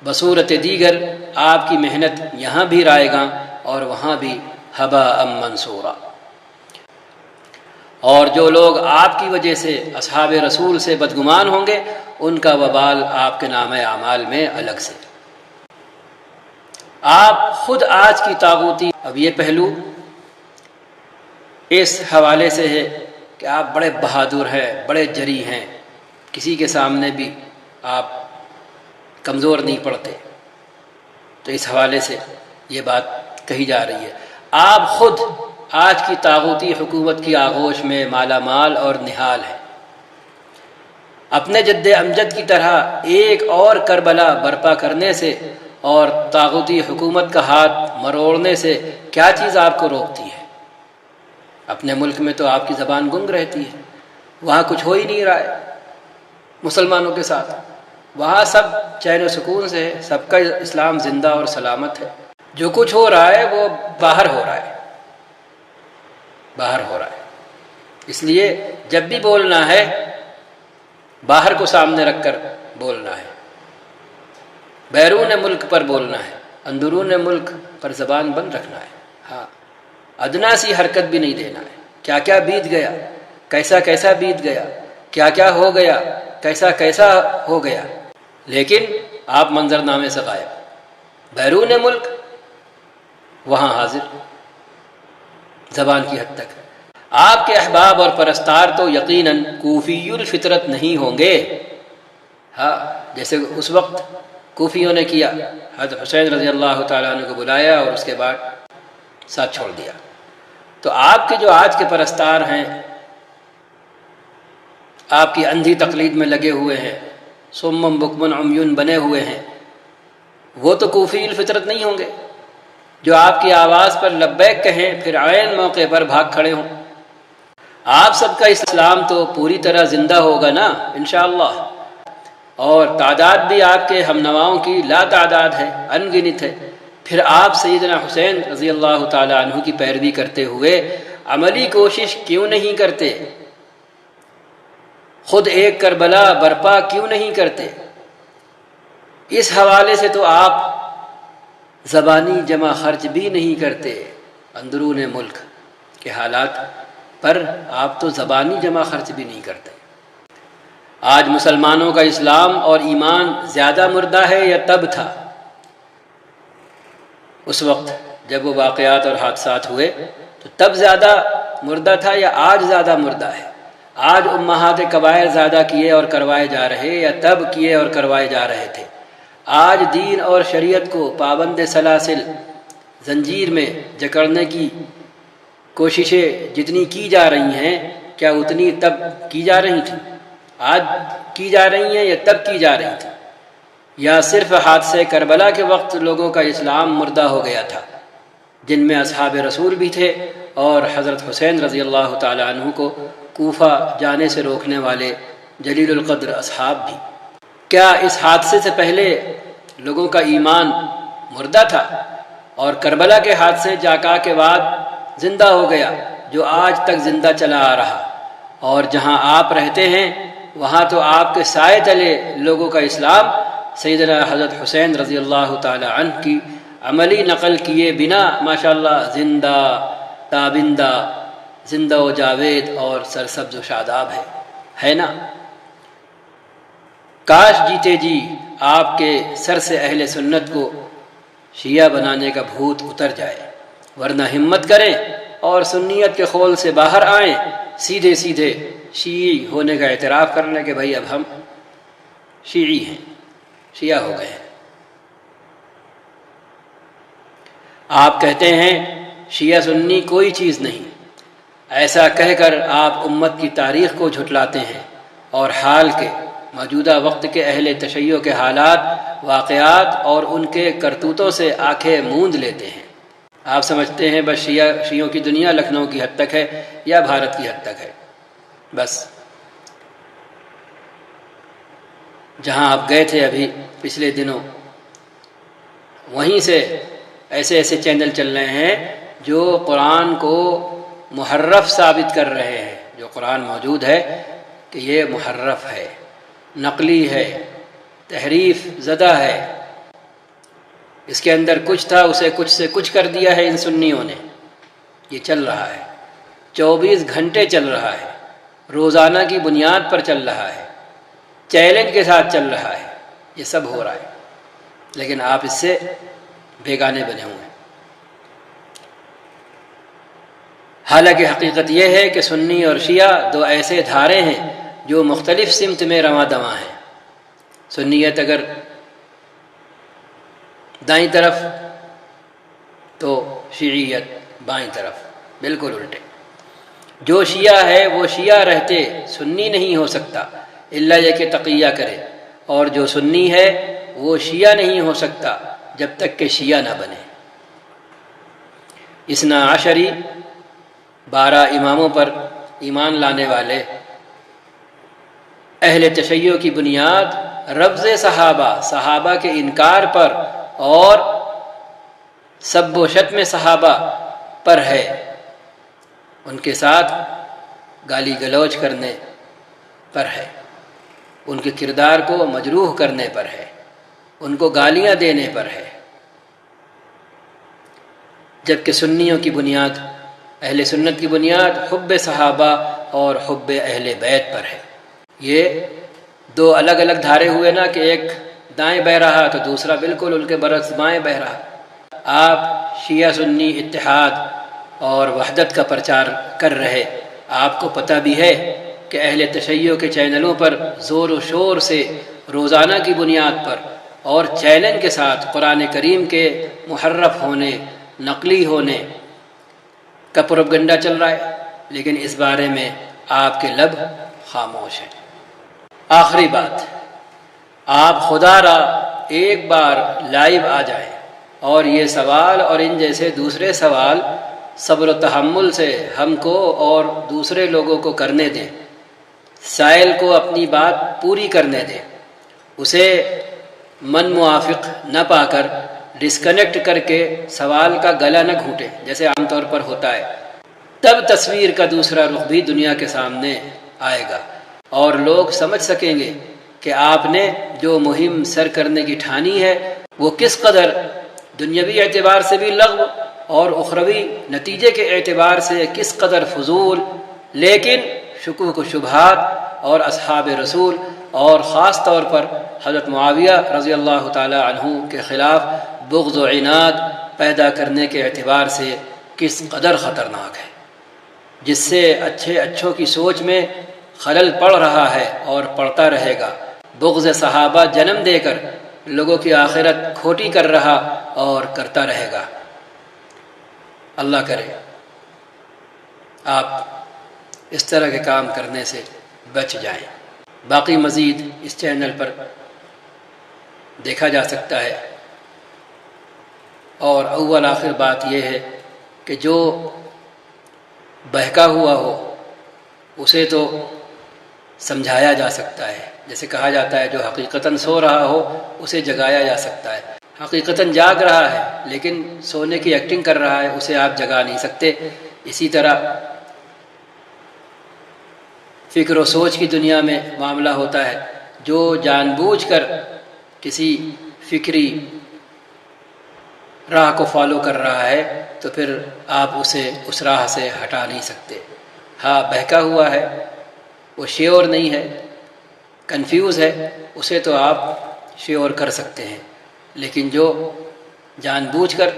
بصورت دیگر آپ کی محنت یہاں بھی رائے گاں اور وہاں بھی ہباء منصورا۔ اور جو لوگ آپ کی وجہ سے اصحاب رسول سے بدگمان ہوں گے ان کا وبال آپ کے نام اعمال میں الگ سے۔ آپ خود آج کی طاغوتی، اب یہ پہلو اس حوالے سے ہے کہ آپ بڑے بہادر ہیں، بڑے جری ہیں، کسی کے سامنے بھی آپ کمزور نہیں پڑتے، تو اس حوالے سے یہ بات کہی جا رہی ہے۔ آپ خود آج کی طاغوتی حکومت کی آغوش میں مالا مال اور نہال ہیں۔ اپنے جد امجد کی طرح ایک اور کربلا برپا کرنے سے اور طاغوتی حکومت کا ہاتھ مروڑنے سے کیا چیز آپ کو روکتی ہے؟ اپنے ملک میں تو آپ کی زبان گنگ رہتی ہے، وہاں کچھ ہو ہی نہیں رہا ہے مسلمانوں کے ساتھ، وہاں سب چین و سکون سے ہے، سب کا اسلام زندہ اور سلامت ہے۔ جو کچھ ہو رہا ہے وہ باہر ہو رہا ہے، باہر ہو رہا ہے۔ اس لیے جب بھی بولنا ہے باہر کو سامنے رکھ کر بولنا ہے، بیرون ملک پر بولنا ہے، اندرون ملک پر زبان بند رکھنا ہے۔ ہاں، ادنا سی حرکت بھی نہیں دینا ہے، کیا کیا بیت گیا، کیسا کیسا بیت گیا، کیا کیا ہو گیا، کیسا کیسا ہو گیا، لیکن آپ منظر نامے سے غائب، بیرون ملک وہاں حاضر، زبان کی حد تک۔ آپ کے احباب اور پرستار تو یقیناً کوفی الفطرت نہیں ہوں گے، ہاں، جیسے اس وقت کوفیوں نے کیا، حضرت حسین رضی اللہ تعالیٰ عنہ کو بلایا اور اس کے بعد ساتھ چھوڑ دیا۔ تو آپ کے جو آج کے پرستار ہیں، آپ کی اندھی تقلید میں لگے ہوئے ہیں، صم بکم عمیون بنے ہوئے ہیں، وہ تو کوفی الفطرت نہیں ہوں گے جو آپ کی آواز پر لبیک کہیں پھر عین موقع پر بھاگ کھڑے ہوں۔ آپ سب کا اسلام تو پوری طرح زندہ ہوگا نا انشاءاللہ، اور تعداد بھی آپ کے ہم نواؤں کی لا تعداد ہے، ان گنت ہے، پھر آپ سیدنا حسین رضی اللہ تعالی عنہ کی پیروی کرتے ہوئے عملی کوشش کیوں نہیں کرتے؟ خود ایک کربلا برپا کیوں نہیں کرتے؟ اس حوالے سے تو آپ زبانی جمع خرچ بھی نہیں کرتے، اندرون ملک کے حالات پر آپ تو زبانی جمع خرچ بھی نہیں کرتے۔ آج مسلمانوں کا اسلام اور ایمان زیادہ مردہ ہے یا تب تھا؟ اس وقت جب وہ واقعات اور حادثات ہوئے تو تب زیادہ مردہ تھا یا آج زیادہ مردہ ہے؟ آج امہات کبائر زیادہ کیے اور کروائے جا رہے یا تب کیے اور کروائے جا رہے تھے؟ آج دین اور شریعت کو پابند سلاسل زنجیر میں جکڑنے کی کوششیں جتنی کی جا رہی ہیں، کیا اتنی تب کی جا رہی تھیں؟ آج کی جا رہی ہیں یا تب کی جا رہی تھیں؟ یا صرف حادثے کربلا کے وقت لوگوں کا اسلام مردہ ہو گیا تھا، جن میں اصحاب رسول بھی تھے اور حضرت حسین رضی اللہ تعالی عنہ کو کوفہ جانے سے روکنے والے جلیل القدر اصحاب بھی؟ کیا اس حادثے سے پہلے لوگوں کا ایمان مردہ تھا اور کربلا کے حادثے جاکا کے بعد زندہ ہو گیا، جو آج تک زندہ چلا آ رہا؟ اور جہاں آپ رہتے ہیں وہاں تو آپ کے سائے تلے لوگوں کا اسلام سیدنا حضرت حسین رضی اللہ تعالی عنہ کی عملی نقل کیے بنا ماشاءاللہ زندہ تابندہ، زندہ و جاوید اور سرسبز و شاداب ہے نا؟ کاش جیتے جی آپ کے سر سے اہل سنت کو شیعہ بنانے کا بھوت اتر جائے، ورنہ ہمت کریں اور سنیت کے خول سے باہر آئیں، سیدھے سیدھے شیعی ہونے کا اعتراف کر لیں کہ بھائی اب ہم شیعی ہیں، شیعہ ہو گئے ہیں۔ آپ کہتے ہیں شیعہ سنی کوئی چیز نہیں، ایسا کہہ کر آپ امت کی تاریخ کو جھٹلاتے ہیں اور حال کے موجودہ وقت کے اہل تشیع کے حالات، واقعات اور ان کے کرتوتوں سے آنکھیں موند لیتے ہیں۔ آپ سمجھتے ہیں بس شیعوں کی دنیا لکھنؤ کی حد تک ہے یا بھارت کی حد تک ہے، بس جہاں آپ گئے تھے ابھی پچھلے دنوں وہیں سے ایسے ایسے چینل چل رہے ہیں جو قرآن کو محرف ثابت کر رہے ہیں، جو قرآن موجود ہے کہ یہ محرف ہے، نقلی ہے، تحریف زدہ ہے، اس کے اندر کچھ تھا اسے کچھ سے کچھ کر دیا ہے ان سنیوں نے۔ یہ چل رہا ہے، 24 گھنٹے چل رہا ہے، روزانہ کی بنیاد پر چل رہا ہے، چیلنج کے ساتھ چل رہا ہے، یہ سب ہو رہا ہے، لیکن آپ اس سے بیگانے بنے ہوئے ہیں۔ حالانکہ حقیقت یہ ہے کہ سنی اور شیعہ دو ایسے دھارے ہیں جو مختلف سمت میں رواں دواں ہیں۔ سنیت اگر دائیں طرف تو شیعیت بائیں طرف، بالکل الٹے۔ جو شیعہ ہے وہ شیعہ رہتے سنی نہیں ہو سکتا الا یہ کہ تقیہ کرے، اور جو سنی ہے وہ شیعہ نہیں ہو سکتا جب تک کہ شیعہ نہ بنے۔ اثنا عشری 12 اماموں پر ایمان لانے والے اہل تشیع کی بنیاد رفض صحابہ کے انکار پر اور سب و شتم صحابہ پر ہے۔ ان کے ساتھ گالی گلوچ کرنے پر ہے، ان کے کردار کو مجروح کرنے پر ہے، ان کو گالیاں دینے پر ہے، جبکہ سنیوں کی بنیاد، اہل سنت کی بنیاد حب صحابہ اور حب اہل بیت پر ہے۔ یہ دو الگ الگ دھارے ہوئے نا کہ ایک دائیں بہہ رہا تو دوسرا بالکل ان کے برعکس بائیں بہہ رہا۔ آپ شیعہ سنی اتحاد اور وحدت کا پرچار کر رہے، آپ کو پتہ بھی ہے کہ اہل تشیع کے چینلوں پر زور و شور سے روزانہ کی بنیاد پر اور چیلنج کے ساتھ قرآن کریم کے محرف ہونے، نقلی ہونے کا پروپیگنڈا چل رہا ہے، لیکن اس بارے میں آپ کے لب خاموش ہیں۔ آخری بات، آپ خدا را ایک بار لائیو آ جائیں اور یہ سوال اور ان جیسے دوسرے سوال صبر و تحمل سے ہم کو اور دوسرے لوگوں کو کرنے دیں، سائل کو اپنی بات پوری کرنے دیں، اسے من موافق نہ پا کر ڈسکنیکٹ کر کے سوال کا گلا نہ گھونٹے جیسے عام طور پر ہوتا ہے، تب تصویر کا دوسرا رخ بھی دنیا کے سامنے آئے گا اور لوگ سمجھ سکیں گے کہ آپ نے جو مہم سر کرنے کی ٹھانی ہے وہ کس قدر دنیاوی اعتبار سے بھی لغو اور اخروی نتیجے کے اعتبار سے کس قدر فضول، لیکن شکوک و شبہات اور اصحاب رسول اور خاص طور پر حضرت معاویہ رضی اللہ تعالی عنہ کے خلاف بغض و عناد پیدا کرنے کے اعتبار سے کس قدر خطرناک ہے، جس سے اچھوں کی سوچ میں خلل پڑ رہا ہے اور پڑتا رہے گا۔ بغض صحابہ جنم دے کر لوگوں کی آخرت کھوٹی کر رہا اور کرتا رہے گا۔ اللہ کرے آپ اس طرح کے کام کرنے سے بچ جائیں۔ باقی مزید اس چینل پر دیکھا جا سکتا ہے، اور اول آخر بات یہ ہے کہ جو بہکا ہوا ہو اسے تو سمجھایا جا سکتا ہے، جیسے کہا جاتا ہے جو حقیقتاً سو رہا ہو اسے جگایا جا سکتا ہے، حقیقتاً جاگ رہا ہے لیکن سونے کی ایکٹنگ کر رہا ہے، اسے آپ جگا نہیں سکتے۔ اسی طرح فکر و سوچ کی دنیا میں معاملہ ہوتا ہے، جو جان بوجھ کر کسی فکری راہ کو فالو کر رہا ہے تو پھر آپ اسے اس راہ سے ہٹا نہیں سکتے۔ ہاں بہکا ہوا ہے، وہ شیور نہیں ہے، کنفیوز ہے، اسے تو آپ شیور کر سکتے ہیں، لیکن جو جان بوجھ کر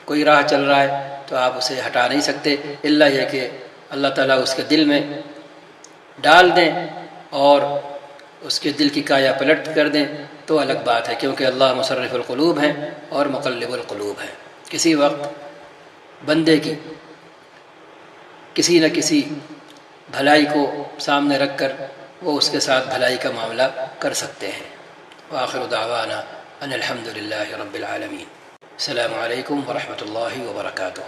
کوئی راہ چل رہا ہے تو آپ اسے ہٹا نہیں سکتے، الا یہ کہ اللہ تعالیٰ اس کے دل میں ڈال دیں اور اس کے دل کی کایا پلٹ کر دیں تو الگ بات ہے، کیونکہ اللہ مصرف القلوب ہیں اور مقلب القلوب ہیں۔ کسی وقت بندے کی کسی نہ کسی بھلائی کو سامنے رکھ کر وہ اس کے ساتھ بھلائی کا معاملہ کر سکتے ہیں۔ وآخر دعوانا ان الحمد للہ رب العالمین۔ السلام علیکم ورحمۃ اللہ وبرکاتہ۔